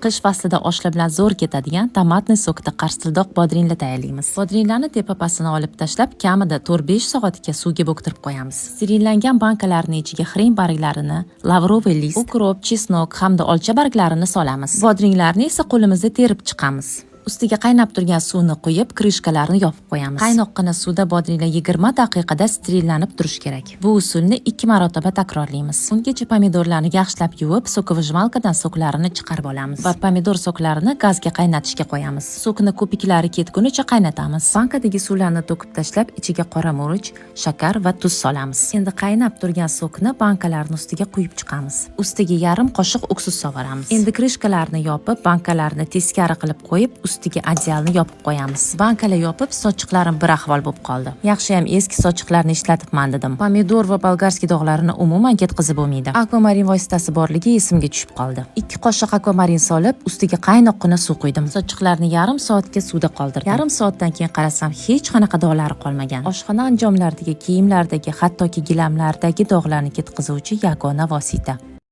Qish faslida oshlar bilan zo'r ketadigan tomatli sokda qarsildoq bodringlar tayyorlaymiz. Bodringlarni tepa-pastini olib tashlab, kamida 4-5 soatga suvga bo'ktirib qo'yamiz. Sterillangan bankalarning ichiga xiring barglarini, lavroviy list, ukrop, chesnok hamda olcha barglarini solamiz. Bodringlarni esa qo'limizda terib chiqamiz. Ustiga qaynab turgan suvni quyib, krishkalarini yopib qo'yamiz. Qaynoqqina suvda bodringlar 20 daqiqada sterillanib turishi kerak. Bu usulni 2 marotaba takrorlaymiz. Ungacha pomidorlarni yaxshilab yuvib, sokovijmalkadan soklarini chiqarib olamiz va pomidor soklarini gazga qaynatishga qo'yamiz. Sokni ko'piklari ketgunicha qaynatamiz. Bankadagi suvlarni to'kib tashlab, ichiga qora murch, shakar va tuz solamiz. Endi qaynab turgan sokni bankalarning ustiga quyib chiqamiz. Ustiga yarim qoshiq uksus sovuramiz. Endi krishkalarni yopib, bankalarni teskari qilib qo'yib, ustiga adyalni yopib qo'yamiz. Bankalar yopib, sochiqlarim bir ahvol bo'lib qoldi. Yaxshiyam eski sochiqlarni ishlatibman dedim. Pomidor va bolgarskiy dog'larini umuman ketkazib bo'lmaydi. Akvamarin vositasi borligi esimga tushib qoldi. 2 qoshiq akvamarin solib, ustiga qaynoqqina suv quydim. Sochiqlarni yarim soatga suvda qoldirdim. Yarim soatdan keyin qarasam, hech qanaqa dog'lari qolmagan. Oshxona anjomlaridagi, kiyimlardagi, hattoki gilamlardagi dog'larni ketkazuvchi yagona vosita.